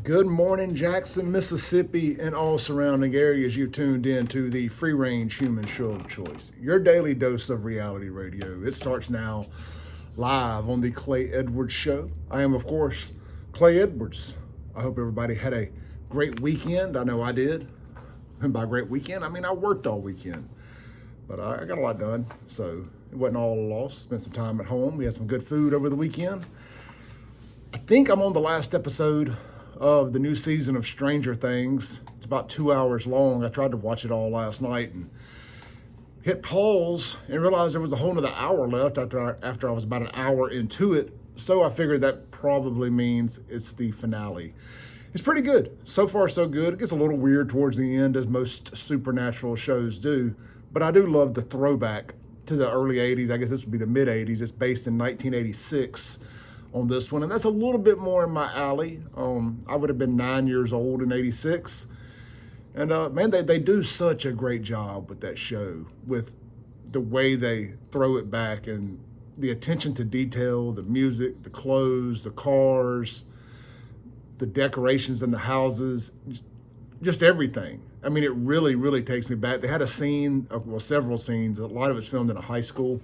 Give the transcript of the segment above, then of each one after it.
Good morning, Jackson, Mississippi, and all surrounding areas. You've tuned in to the Free Range Human Show of Choice, your daily dose of reality radio. It starts now live on the Clay Edwards Show. I am, of course, Clay Edwards. I hope everybody had a great weekend. I know I did. And by great weekend, I mean I worked all weekend. But I got a lot done, so it wasn't all a loss. Spent some time at home. We had some good food over the weekend. I think I'm on the last episode of the new season of Stranger Things. It's about 2 hours long. I tried to watch it all last night and hit pause and realized there was a whole nother hour left after I was about an hour into it. So I figured that probably means it's the finale. It's pretty good. So far, so good. It gets a little weird towards the end, as most supernatural shows do. But I do love the throwback to the early 80s. I guess this would be the mid 80s. It's based in 1986 on this one. And that's a little bit more in my alley. I would have been 9 years old in 86. And man, they do such a great job with that show, with the way they throw it back and the attention to detail, the music, the clothes, the cars, the decorations in the houses, just everything. I mean, it really, really takes me back. They had a scene, well, several scenes. A lot of it's filmed in a high school.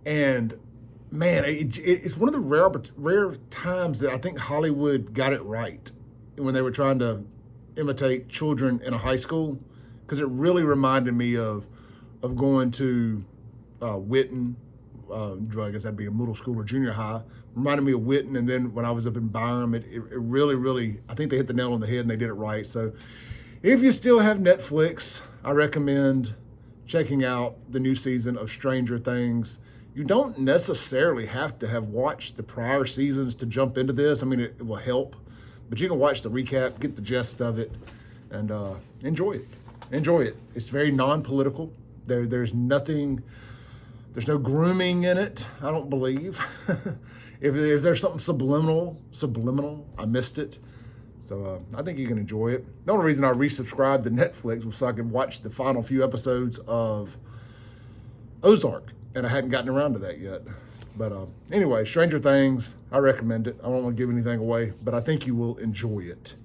And man, it's one of the rare times that I think Hollywood got it right when they were trying to imitate children in a high school, because it really reminded me of going to Witten. I guess that'd be a middle school or junior high. Reminded me of Witten, and then when I was up in Byram, it really, really, I think they hit the nail on the head and they did it right. So if you still have Netflix, I recommend checking out the new season of Stranger Things. You don't necessarily have to have watched the prior seasons to jump into this. I mean, it will help, but you can watch the recap, get the gist of it, and enjoy it. Enjoy it. It's very non-political. There's nothing. There's no grooming in it, I don't believe. If there's something subliminal, I missed it. So I think you can enjoy it. The only reason I resubscribed to Netflix was so I could watch the final few episodes of Ozark, and I hadn't gotten around to that yet. But anyway, Stranger Things, I recommend it. I don't want to give anything away, but I think you will enjoy it.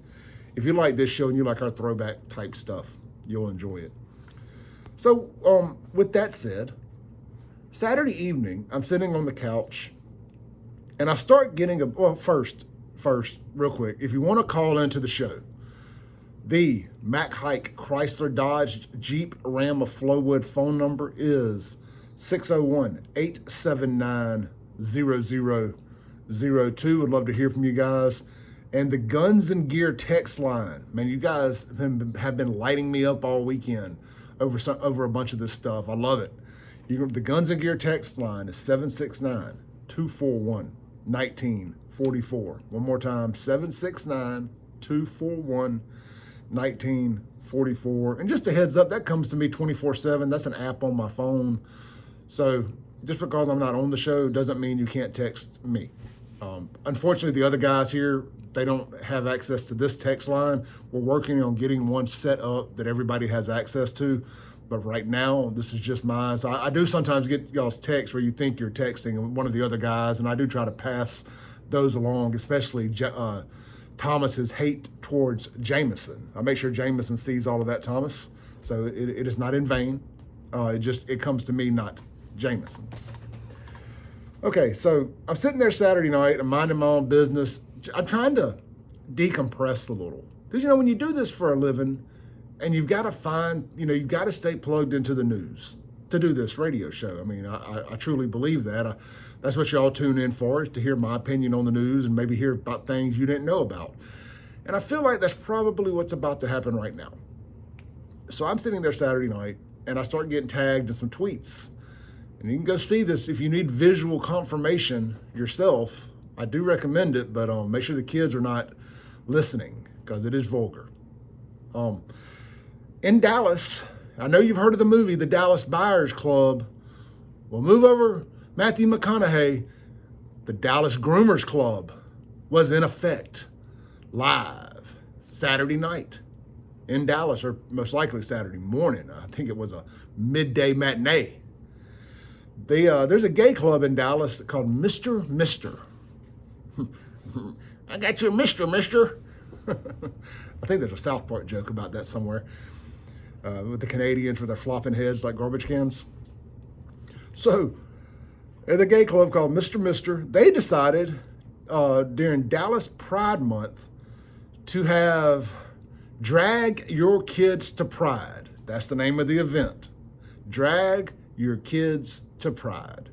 If you like this show and you like our throwback type stuff, you'll enjoy it. So with that said, Saturday evening, I'm sitting on the couch, and I start getting first, real quick, if you want to call into the show, the Mack Hike Chrysler Dodge Jeep Ram of Flowwood phone number is 601-879-0002. Would love to hear from you guys. And the Guns and Gear text line, man, you guys have been lighting me up all weekend over a bunch of this stuff. I love it. The Guns and Gear text line is 769-241-1944. One more time, 769-241-1944. And just a heads up, that comes to me 24/7. That's an app on my phone. So just because I'm not on the show doesn't mean you can't text me. Unfortunately, the other guys here, they don't have access to this text line. We're working on getting one set up that everybody has access to. But right now, this is just mine. So I do sometimes get y'all's texts where you think you're texting one of the other guys, and I do try to pass those along, especially Thomas's hate towards Jameson. I make sure Jameson sees all of that, Thomas. So it is not in vain. It comes to me, not Jameson. Okay, so I'm sitting there Saturday night. I'm minding my own business. I'm trying to decompress a little. Because, when you do this for a living, and you've got to you've got to stay plugged into the news to do this radio show. I mean, I truly believe that. That's what y'all tune in for, is to hear my opinion on the news and maybe hear about things you didn't know about. And I feel like that's probably what's about to happen right now. So I'm sitting there Saturday night, and I start getting tagged in some tweets. And you can go see this if you need visual confirmation yourself. I do recommend it, but make sure the kids are not listening, because it is vulgar. In Dallas, I know you've heard of the movie, The Dallas Buyers Club. Well, move over, Matthew McConaughey. The Dallas Groomers Club was in effect live Saturday night in Dallas, or most likely Saturday morning. I think it was a midday matinee. There's a gay club in Dallas called Mr. I got you a mister. I think there's a South Park joke about that somewhere, with the Canadians with their flopping heads like garbage cans. So, at the gay club called Mr. Mister, they decided during Dallas Pride Month to have Drag Your Kids to Pride. That's the name of the event. Drag Your Kids to Pride.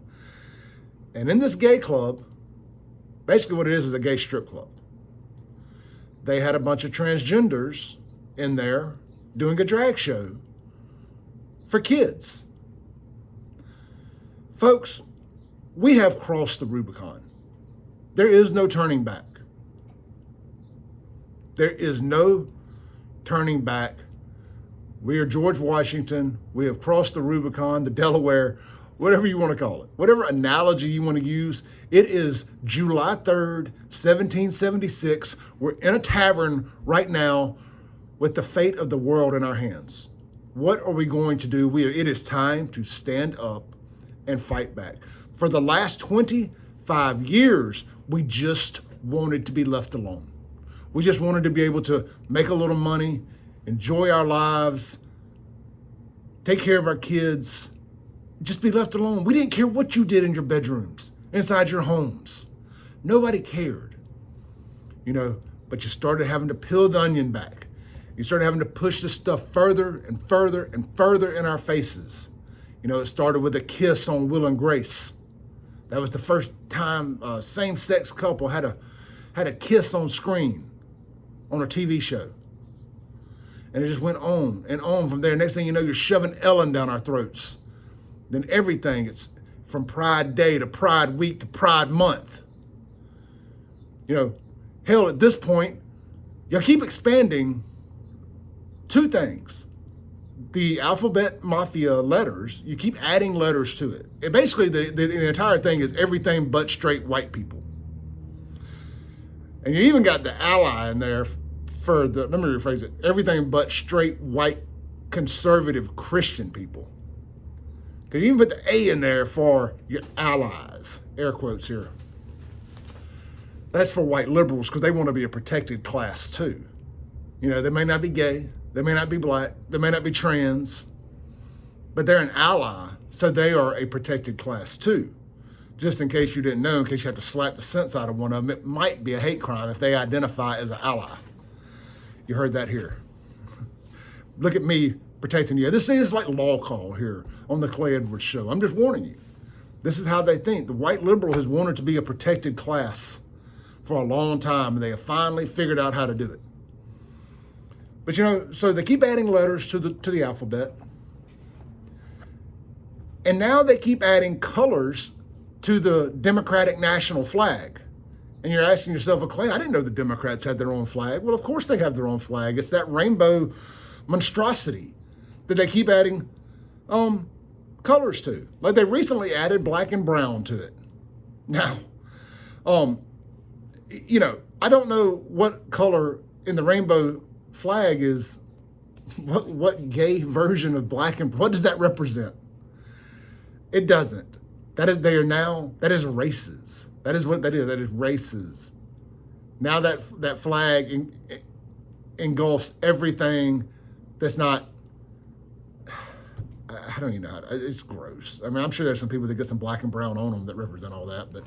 And in this gay club, basically what it is a gay strip club. They had a bunch of transgenders in there doing a drag show for kids. Folks, we have crossed the Rubicon. There is no turning back. There is no turning back. We are George Washington. We have crossed the Rubicon, the Delaware, whatever you want to call it. Whatever analogy you want to use. It is July 3rd, 1776. We're in a tavern right now with the fate of the world in our hands. What are we going to do? It is time to stand up and fight back. For the last 25 years, we just wanted to be left alone. We just wanted to be able to make a little money, enjoy our lives, take care of our kids, just be left alone. We didn't care what you did in your bedrooms, inside your homes. Nobody cared, but you started having to peel the onion back. You started having to push this stuff further and further and further in our faces. It started with a kiss on Will and Grace. That was the first time a same-sex couple had a kiss on screen on a TV show. And it just went on and on from there. Next thing you know, you're shoving Ellen down our throats. Then everything, it's from Pride Day to Pride Week to Pride Month. Hell, at this point, y'all keep expanding two things. The alphabet mafia letters, you keep adding letters to it. Basically, the entire thing is everything but straight white people. And you even got the ally in there for let me rephrase it, everything but straight white conservative Christian people. Because you even put the A in there for your allies, air quotes here. That's for white liberals because they want to be a protected class too. They may not be gay, they may not be black, they may not be trans, but they're an ally, so they are a protected class too. Just in case you didn't know, in case you have to slap the sense out of one of them, it might be a hate crime if they identify as an ally. You heard that here. Look at me protecting you. This is like law call here on the Clay Edwards Show. I'm just warning you. This is how they think. The white liberal has wanted to be a protected class for a long time, and they have finally figured out how to do it. But so they keep adding letters to the alphabet, and now they keep adding colors to the Democratic national flag. And you're asking yourself, Clay, I didn't know the Democrats had their own flag. Well, of course they have their own flag. It's that rainbow monstrosity that they keep adding colors to. Like they recently added black and brown to it. Now, I don't know what color in the rainbow flag is, what gay version of black and what does that represent? It doesn't. That is races. That is what that is. That is races. Now that flag engulfs everything that's not, I don't even know how to, it's gross. I mean, I'm sure there's some people that get some black and brown on them that represent all that, but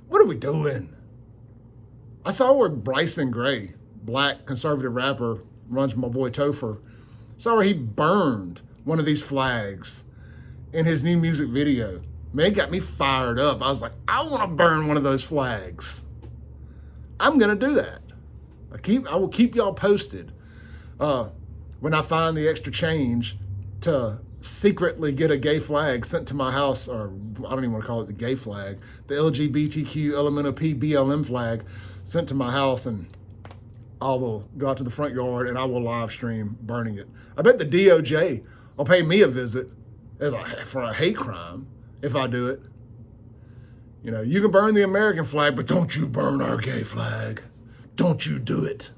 what are we doing? I saw where Bryson Gray, black conservative rapper, runs my boy Topher, saw where he burned one of these flags in his new music video. Man, it got me fired up. I was like, I want to burn one of those flags. I'm going to do that. I will keep y'all posted when I find the extra change to secretly get a gay flag sent to my house, or I don't even want to call it the gay flag, the LGBTQ LMNOP BLM flag sent to my house, and I will go out to the front yard and I will live stream burning it. I bet the DOJ will pay me a visit for a hate crime if I do it. You can burn the American flag, but don't you burn our gay flag. Don't you do it.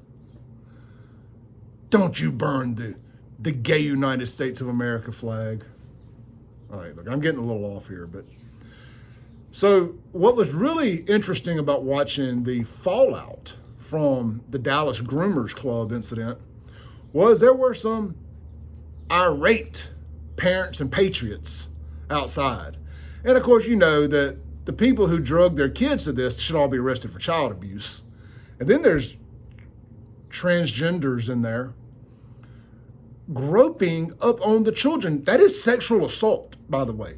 Don't you burn the gay United States of America flag. All right, look, I'm getting a little off here, but So what was really interesting about watching the fallout from the Dallas Groomers Club incident was there were some irate parents and patriots outside. And of course, you know that the people who drug their kids to this should all be arrested for child abuse. And then there's transgenders in there groping up on the children. That is sexual assault, by the way.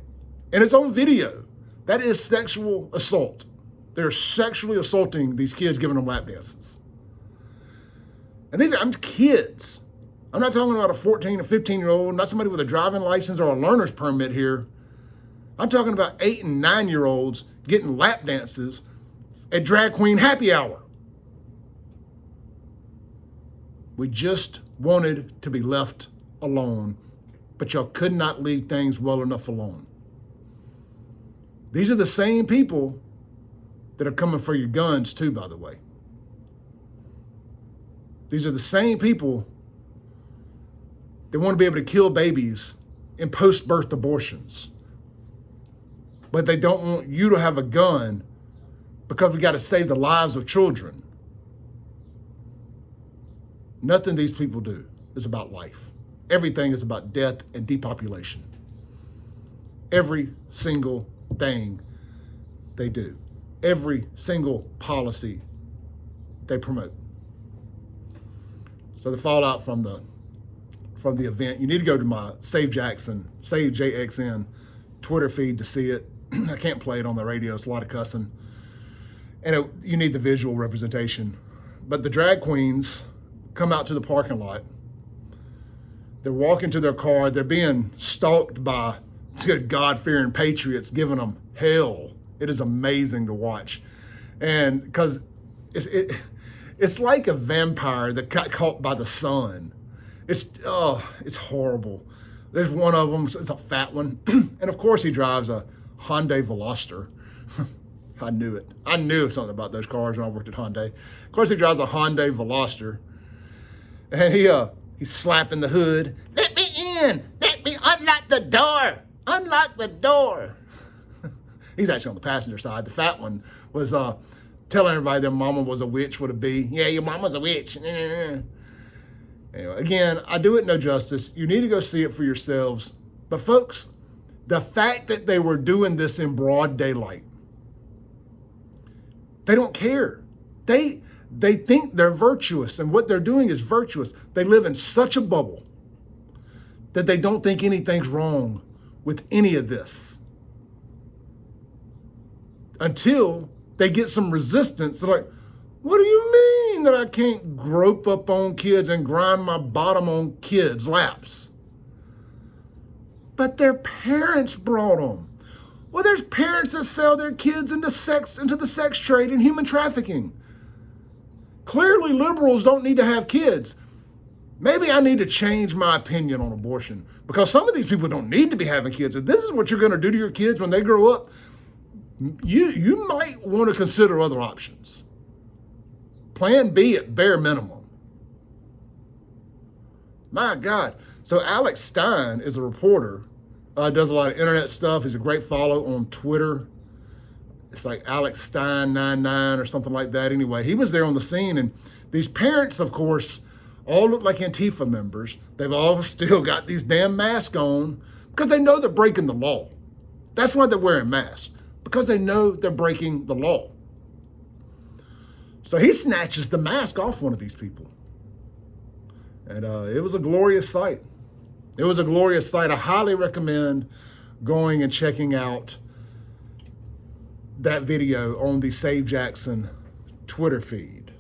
And it's on video. That is sexual assault. They're sexually assaulting these kids, giving them lap dances. And these are kids. I'm not talking about a 14 or 15-year-old, not somebody with a driving license or a learner's permit here. I'm talking about 8 and 9-year-olds getting lap dances at drag queen happy hour. We just wanted to be left alone, but y'all could not leave things well enough alone. These are the same people that are coming for your guns too, by the way. These are the same people that want to be able to kill babies in post-birth abortions. But they don't want you to have a gun because we got to save the lives of children. Nothing these people do is about life. Everything is about death and depopulation. Every single thing they do. Every single policy they promote. So the fallout from the event, you need to go to my Save JXN Twitter feed to see it. I can't play it on the radio. It's a lot of cussing. And you need the visual representation. But the drag queens come out to the parking lot. They're walking to their car. They're being stalked by God-fearing patriots giving them hell. It is amazing to watch. And because it's like a vampire that got caught by the sun. It's horrible. There's one of them, it's a fat one. And of course he drives a Hyundai Veloster. I knew it. I knew something about those cars when I worked at Hyundai. Of course he drives a Hyundai Veloster. And he's slapping the hood. Let me in! Let me unlock the door! Unlock the door! He's actually on the passenger side. The fat one was telling everybody their mama was a witch with a B. Yeah, your mama's a witch. Anyway, again, I do it no justice. You need to go see it for yourselves. But folks, the fact that they were doing this in broad daylight, they don't care. They think they're virtuous, and what they're doing is virtuous. They live in such a bubble that they don't think anything's wrong with any of this until they get some resistance. They're like, what do you mean that I can't grope up on kids and grind my bottom on kids' laps? But their parents brought them. Well, there's parents that sell their kids into the sex trade and human trafficking. Clearly, liberals don't need to have kids. Maybe I need to change my opinion on abortion because some of these people don't need to be having kids. If this is what you're going to do to your kids when they grow up, you might want to consider other options. Plan B at bare minimum. My God. So Alex Stein is a reporter, does a lot of internet stuff. He's a great follow on Twitter. It's like Alex Stein 99 or something like that. Anyway, he was there on the scene, and these parents, of course, all look like Antifa members. They've all still got these damn masks on because they know they're breaking the law. That's why they're wearing masks, because they know they're breaking the law. So he snatches the mask off one of these people. And it was a glorious sight. It was a glorious sight. I highly recommend going and checking out that video on the Save Jackson Twitter feed.